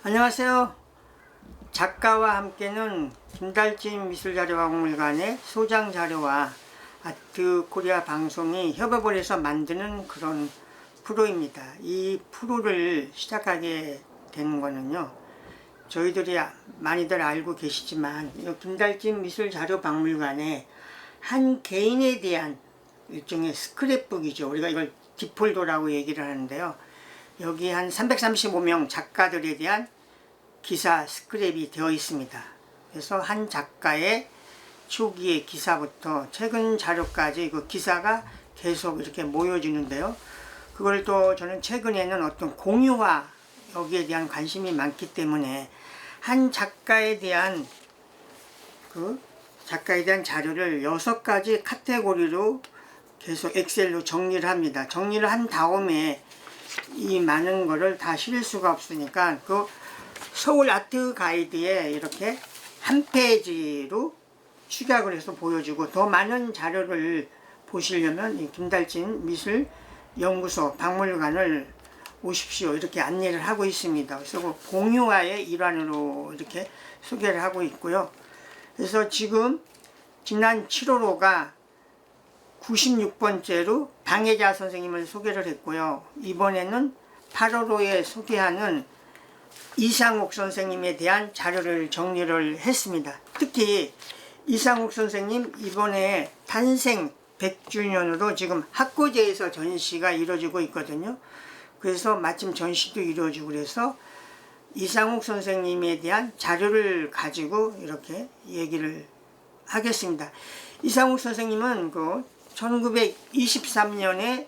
안녕하세요. 작가와 함께는 김달진 미술자료박물관의 소장자료와 아트코리아 방송이 협업을 해서 만드는 그런 프로입니다. 이 프로를 시작하게 된 거는요, 저희들이 많이들 알고 계시지만 이 김달진 미술자료박물관에 한 개인에 대한 일종의 스크랩북이죠. 우리가 이걸 디폴더라고 얘기를 하는데요, 여기 한 335명 작가들에 대한 기사 스크랩이 되어 있습니다. 그래서 한 작가의 초기의 기사부터 최근 자료까지 그 기사가 계속 이렇게 모여지는데요, 그걸 또 저는 최근에는 어떤 공유화, 여기에 대한 관심이 많기 때문에 한 작가에 대한 자료를 6가지 카테고리로 계속 엑셀로 정리를 합니다. 정리를 한 다음에 이 많은 거를 다 실을 수가 없으니까 그 서울 아트 가이드에 이렇게 한 페이지로 축약을 해서 보여주고, 더 많은 자료를 보시려면 이 김달진 미술 연구소 박물관을 오십시오, 이렇게 안내를 하고 있습니다. 그래서 그 공유화의 일환으로 이렇게 소개를 하고 있고요. 그래서 지금 지난 7월호가 96번째로 방혜자 선생님을 소개를 했고요. 이번에는 8월호에 소개하는 이상욱 선생님에 대한 자료를 정리를 했습니다. 특히 이상욱 선생님 이번에 탄생 100주년으로 지금 학고제에서 전시가 이루어지고 있거든요. 그래서 마침 전시도 이루어지고, 그래서 이상욱 선생님에 대한 자료를 가지고 이렇게 얘기를 하겠습니다. 이상욱 선생님은 그 1923년에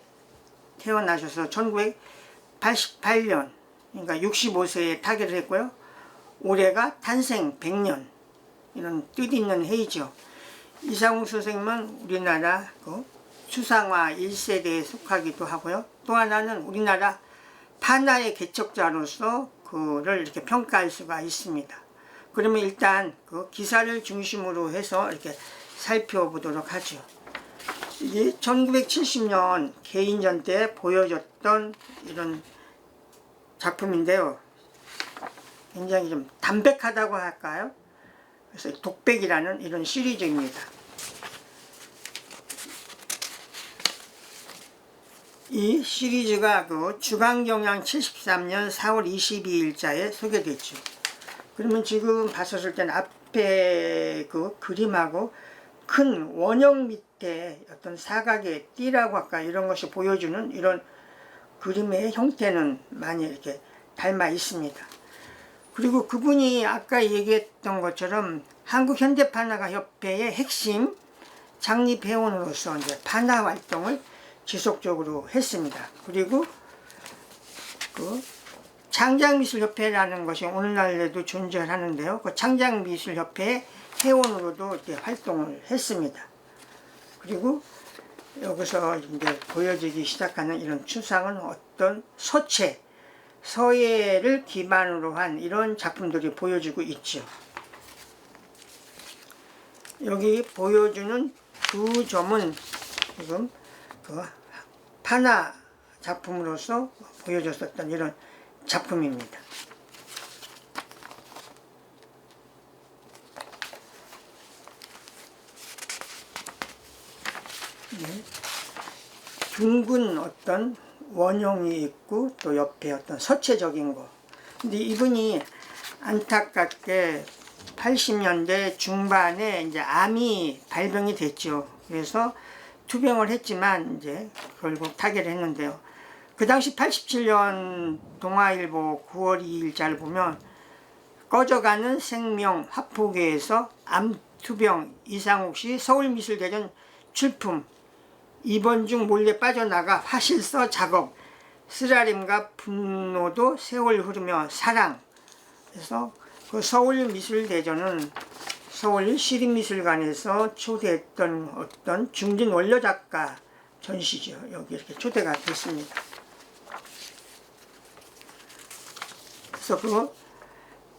태어나셔서 1988년, 그러니까 65세에 타계를 했고요. 올해가 탄생 100년, 이런 뜻있는 해이죠. 이상욱 선생님은 우리나라 그 추상화 1세대에 속하기도 하고요. 또 하나는 우리나라 판화의 개척자로서 그를 이렇게 평가할 수가 있습니다. 그러면 일단 그 기사를 중심으로 해서 이렇게 살펴보도록 하죠. 이게 1970년 개인전 때 보여줬던 이런 작품인데요, 굉장히 좀 담백하다고 할까요? 그래서 독백이라는 이런 시리즈입니다. 이 시리즈가 그 주간경향 73년 4월 22일자에 소개됐죠. 그러면 지금 봤었을 때는 앞에 그 그림하고 큰 원형 밑에 어떤 사각의 띠라고 할까, 이런 것이 보여주는 이런 그림의 형태는 많이 이렇게 닮아 있습니다. 그리고 그분이 아까 얘기했던 것처럼 한국현대판화가협회의 핵심 창립회원으로서 이제 판화 활동을 지속적으로 했습니다. 그리고 그 창작미술협회라는 것이 오늘날에도 존재하는데요, 그 창작미술협회의 회원으로도 이렇게 활동을 했습니다. 그리고 여기서 이제 보여지기 시작하는 이런 추상은 어떤 서예를 기반으로 한 이런 작품들이 보여지고 있죠. 여기 보여주는 두 점은 지금 그 판화 작품으로서 보여줬었던 이런 작품입니다. 둥근 어떤 원형이 있고 또 옆에 어떤 서체적인 거. 근데 이분이 안타깝게 80년대 중반에 이제 암이 발병이 됐죠. 그래서 투병을 했지만 이제 결국 타계를 했는데요. 그 당시 87년 동아일보 9월 2일자를 보면 꺼져가는 생명 화포계에서 암투병 이상욱 씨 서울미술대전 출품, 입원 중 몰래 빠져나가 화실서 작업, 쓰라림과 분노도 세월 흐르며 사랑. 그래서 그 서울미술대전은 서울시립미술관에서 초대했던 어떤 중진 원료작가 전시죠. 여기 이렇게 초대가 됐습니다. 그래서 그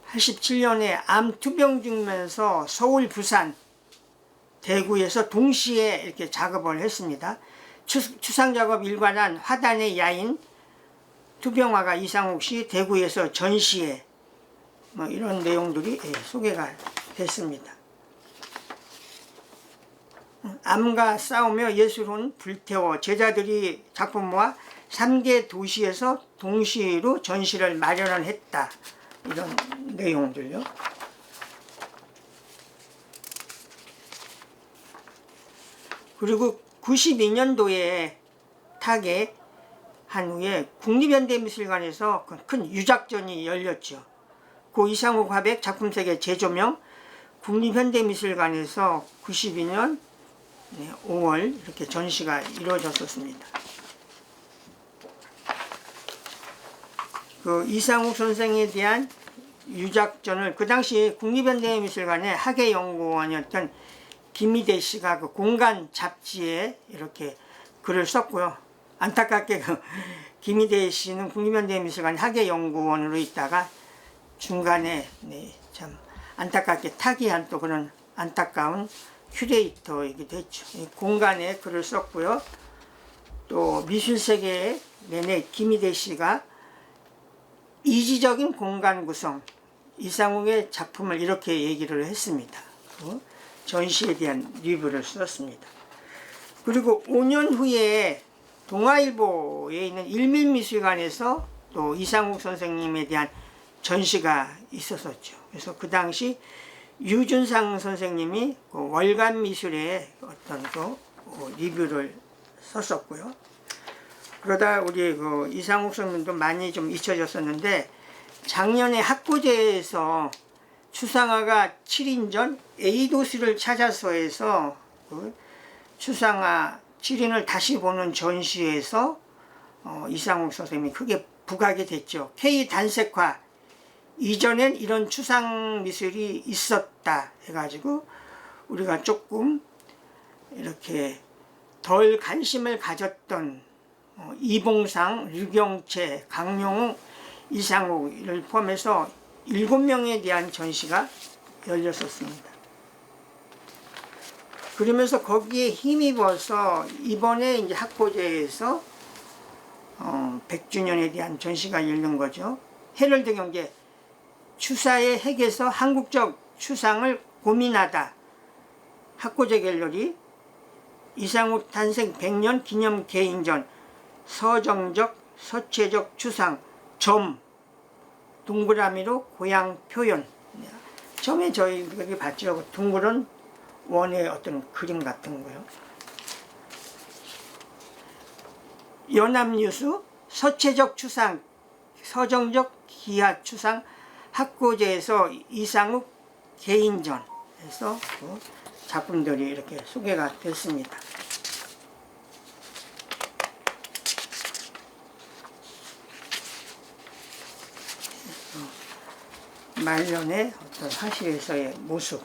87년에 암 투병 중면서 서울, 부산, 대구에서 동시에 이렇게 작업을 했습니다. 추상작업 일관한 화단의 야인 투병화가 이상욱 씨 대구에서 전시회 뭐 이런 내용들이 소개가 됐습니다. 암과 싸우며 예수론 불태워 제자들이 작품과 3개 도시에서 동시로 전시를 마련했다. 이런 내용들요. 그리고 92년도에 타계한 후에 국립현대미술관에서 큰 유작전이 열렸죠. 고 이상욱 화백 작품세계 재조명 국립현대미술관에서 92년 5월 이렇게 전시가 이루어졌었습니다. 그 이상욱 선생에 대한 유작전을 그 당시 국립현대미술관의 학예연구원이었던 김희대 씨가 그 공간 잡지에 이렇게 글을 썼고요. 안타깝게 그 김희대 씨는 국립현대미술관 학예연구원으로 있다가 중간에 참 안타깝게 타계한 또 그런 안타까운 큐레이터이기도 했죠. 공간에 글을 썼고요. 또 미술세계 내내 김희대 씨가 이지적인 공간 구성, 이상욱의 작품을 이렇게 얘기를 했습니다. 전시에 대한 리뷰를 썼습니다. 그리고 5년 후에 동아일보에 있는 일민미술관에서 또 이상욱 선생님에 대한 전시가 있었었죠. 그래서 그 당시 유준상 선생님이 그 월간미술의 어떤 그 리뷰를 썼었고요. 그러다 우리 그 이상욱 선생님도 많이 좀 잊혀졌었는데 작년에 학고제에서 추상화가 7인전 A도시를 찾아서에서 그 추상화 7인을 다시 보는 전시에서 이상욱 선생님이 크게 부각이 됐죠. K 단색화 이전엔 이런 추상 미술이 있었다 해가지고 우리가 조금 이렇게 덜 관심을 가졌던 이봉상, 류경채, 강용욱, 이상욱을 포함해서 7명에 대한 전시가 열렸었습니다. 그러면서 거기에 힘입어서 이번에 이제 학고제에서 100주년에 대한 전시가 열린 거죠. 헤럴드 경제 추사의 핵에서 한국적 추상을 고민하다. 학고제 갤러리 이상욱 탄생 100년 기념 개인전 서정적, 서체적 추상 점 동그라미로 고향 표현. 처음에 저희 여기 봤죠. 둥그런 원의 어떤 그림 같은 거요. 연합뉴스 서체적 추상, 서정적 기하 추상 학고제에서 이상욱 개인전에서 그 작품들이 이렇게 소개가 됐습니다. 말년의 어떤 사실에서의 모습.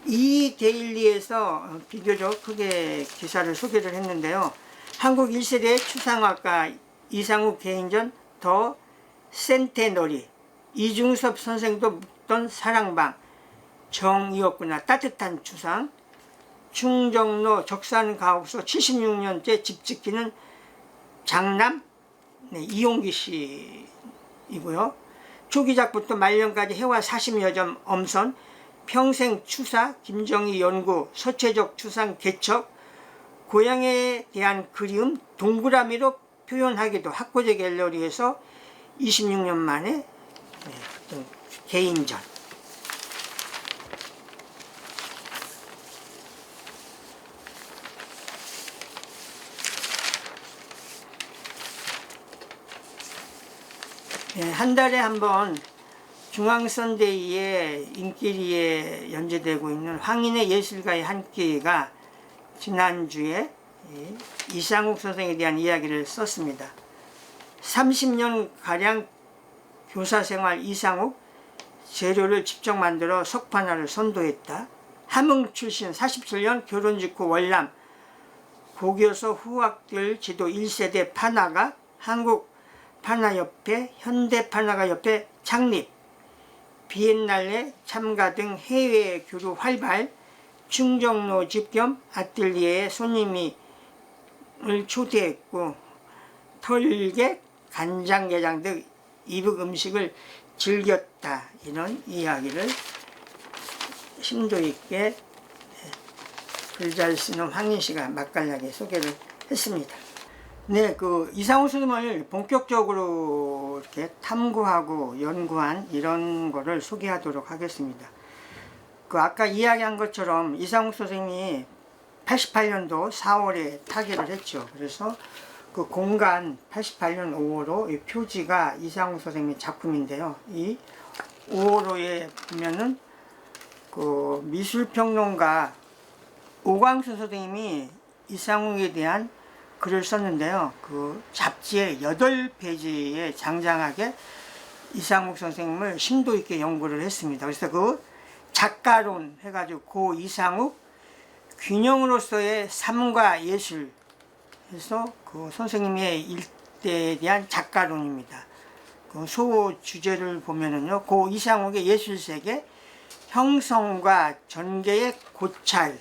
이 데일리에서 비교적 크게 기사를 소개를 했는데요. 한국 1세대 추상화가 이상욱 개인전 더 센테너리 이중섭 선생도 묵던 사랑방 정이었구나 따뜻한 추상 충정로 적산가옥소 76년째 집 지키는 장남 이용기 씨이고요. 초기작부터 말년까지 해와 40여 점 엄선 평생 추사 김정희 연구 서체적 추상 개척 고향에 대한 그리움 동그라미로 표현하기도 학고제 갤러리에서 26년 만에 개인전. 한 달에 한 번 중앙선대위의 인기리에 연재되고 있는 황인의 예술가의 한 끼가 지난주에 이상욱 선생에 대한 이야기를 썼습니다. 30년가량 교사생활 이상욱 재료를 직접 만들어 석판화를 선도했다. 함흥 출신 47년 결혼 직후 월남 고교서 후학들 지도 1세대 판화가 한국 판화협회 현대판화가협회 창립 비엔날레 참가 등 해외 교류 활발 충정로 집겸 아틀리에에 손님을 초대했고 털개 간장게장 등 이북 음식을 즐겼다. 이런 이야기를 심도 있게 글 잘 쓰는 황인 씨가 맛깔나게 소개를 했습니다. 네, 그 이상우 스님을 본격적으로 이렇게 탐구하고 연구한 이런 거를 소개하도록 하겠습니다. 그 아까 이야기한 것처럼 이상우 선생님이 88년도 4월에 타계를 했죠. 그래서 그 공간 88년 5월호 이 표지가 이상우 선생님의 작품인데요. 이 5월호에 보면은 그 미술평론가 오광수 선생님이 이상욱에 대한 글을 썼는데요. 그 잡지의 8페이지에 장장하게 이상욱 선생님을 심도 있게 연구를 했습니다. 그래서 그 작가론 해가지고 고 이상욱 균형으로서의 삶과 예술 해서 그 선생님의 일대에 대한 작가론입니다. 그 소 주제를 보면은요, 고 이상욱의 예술세계 형성과 전개의 고찰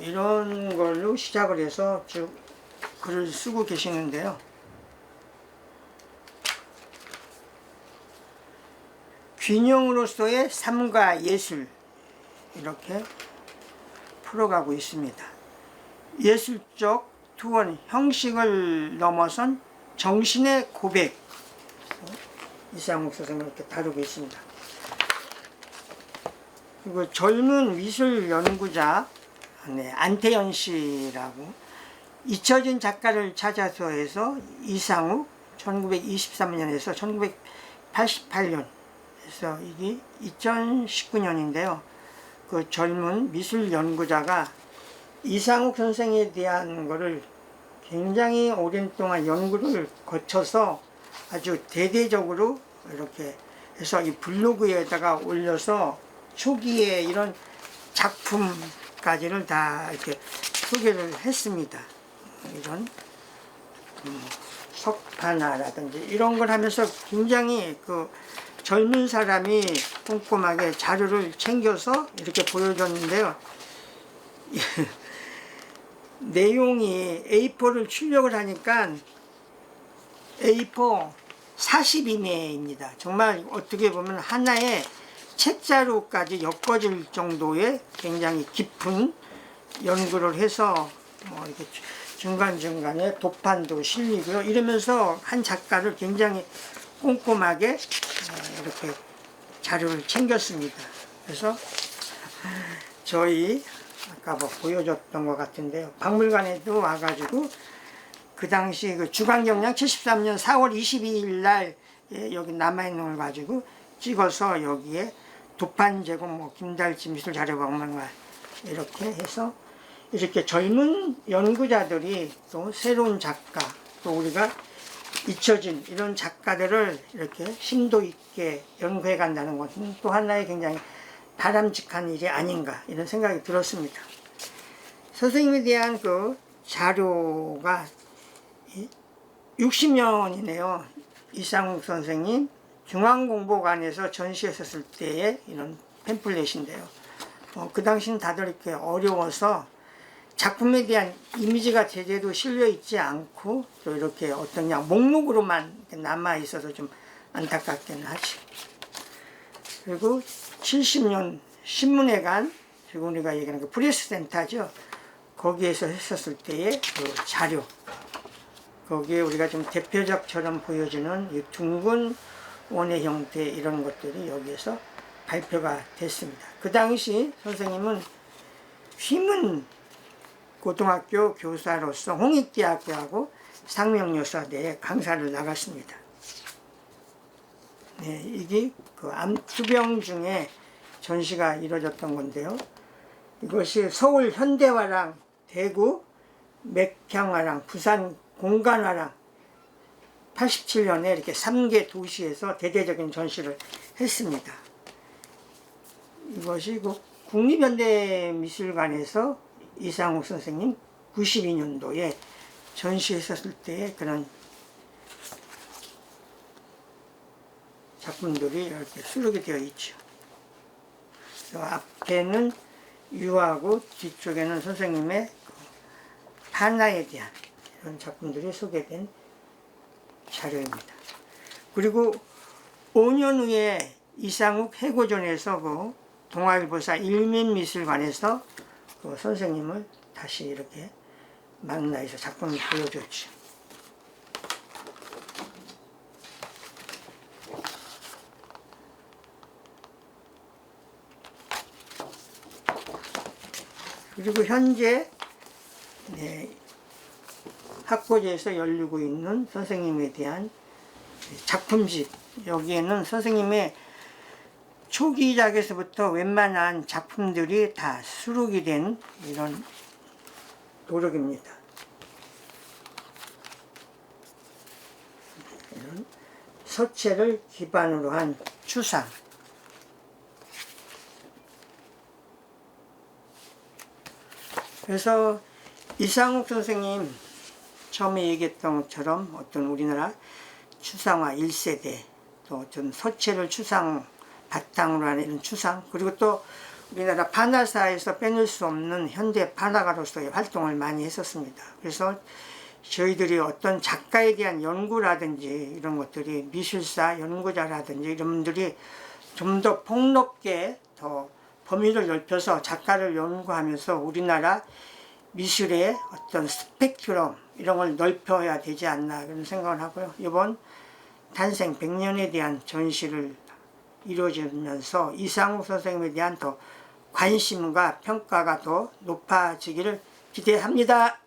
이런 걸로 시작을 해서 쭉 글을 쓰고 계시는데요. 균형으로서의 삶과 예술 이렇게 풀어가고 있습니다. 예술적 투원 형식을 넘어선 정신의 고백 이상욱 선생님이 이렇게 다루고 있습니다. 그리고 젊은 미술 연구자 안태현 씨라고 잊혀진 작가를 찾아서 해서 이상욱 1923년에서 1988년 그래서 이게 2019년인데요. 그 젊은 미술 연구자가 이상욱 선생에 대한 거를 굉장히 오랜 동안 연구를 거쳐서 아주 대대적으로 이렇게 해서 이 블로그에다가 올려서 초기에 이런 작품까지를 다 이렇게 소개를 했습니다. 이런 석판화라든지 이런 걸 하면서 굉장히 그 젊은 사람이 꼼꼼하게 자료를 챙겨서 이렇게 보여줬는데요. 내용이 A4를 출력을 하니까 A4 42매입니다. 정말 어떻게 보면 하나의 책자루까지 엮어질 정도의 굉장히 깊은 연구를 해서 이렇게 중간중간에 도판도 실리고요. 이러면서 한 작가를 굉장히 꼼꼼하게 이렇게 자료를 챙겼습니다. 그래서 저희 아까 보여줬던 것 같은데요. 박물관에도 와가지고 그 당시 그 주간경량 73년 4월 22일 날 여기 남아있는 걸 가지고 찍어서 여기에 도판 제공 김달지 미술자료박물관 이렇게 해서 이렇게 젊은 연구자들이 또 새로운 작가 또 우리가 잊혀진 이런 작가들을 이렇게 심도 있게 연구해 간다는 것은 또 하나의 굉장히 바람직한 일이 아닌가 이런 생각이 들었습니다. 선생님에 대한 그 자료가 60년이네요. 이상욱 선생님 중앙공보관에서 전시했었을 때의 이런 팸플렛인데요. 그 당시는 다들 이렇게 어려워서 작품에 대한 이미지가 제대로 실려 있지 않고 또 이렇게 어떤 그냥 목록으로만 남아 있어서 좀 안타깝기는 하지. 그리고 70년 신문회관 그리고 우리가 얘기하는 그 프레스센터죠. 거기에서 했었을 때의 그 자료. 거기에 우리가 좀 대표작처럼 보여지는 이 둥근 원의 형태 이런 것들이 여기에서 발표가 됐습니다. 그 당시 선생님은 휘문 고등학교 교사로서 홍익대학교하고 상명여사대에 강사를 나갔습니다. 네, 이게 그 암투병 중에 전시가 이루어졌던 건데요. 이것이 서울 현대화랑 대구 맥향화랑 부산 공간화랑 87년에 이렇게 3개 도시에서 대대적인 전시를 했습니다. 이것이 그 국립현대미술관에서 이상욱 선생님 92년도에 전시했었을 때의 그런 작품들이 이렇게 수록이 되어 있죠. 앞에는 유하고 뒤쪽에는 선생님의 그 판화에 대한 이런 작품들이 소개된 자료입니다. 그리고 5년 후에 이상욱 해고전에서 그 동아일보사 일면미술관에서 그 선생님을 다시 이렇게 만나서 작품을 보여줬죠. 그리고 현재 학고제에서 열리고 있는 선생님에 대한 작품집, 여기에는 선생님의 초기작에서부터 웬만한 작품들이 다 수록이 된 이런 도록입니다. 이런 서체를 기반으로 한 추상. 그래서 이상욱 선생님 처음에 얘기했던 것처럼 어떤 우리나라 추상화 1세대, 또 어떤 서체를 추상 바탕으로 하는 이런 추상, 그리고 또 우리나라 판화사에서 빼놓을 수 없는 현대 판화가로서의 활동을 많이 했었습니다. 그래서 저희들이 어떤 작가에 대한 연구라든지 이런 것들이 미술사 연구자라든지 이런 분들이 좀 더 폭넓게 더 범위를 넓혀서 작가를 연구하면서 우리나라 미술의 어떤 스펙트럼 이런 걸 넓혀야 되지 않나 그런 생각을 하고요. 이번 탄생 100년에 대한 전시를 이루어지면서 이상욱 선생님에 대한 더 관심과 평가가 더 높아지기를 기대합니다.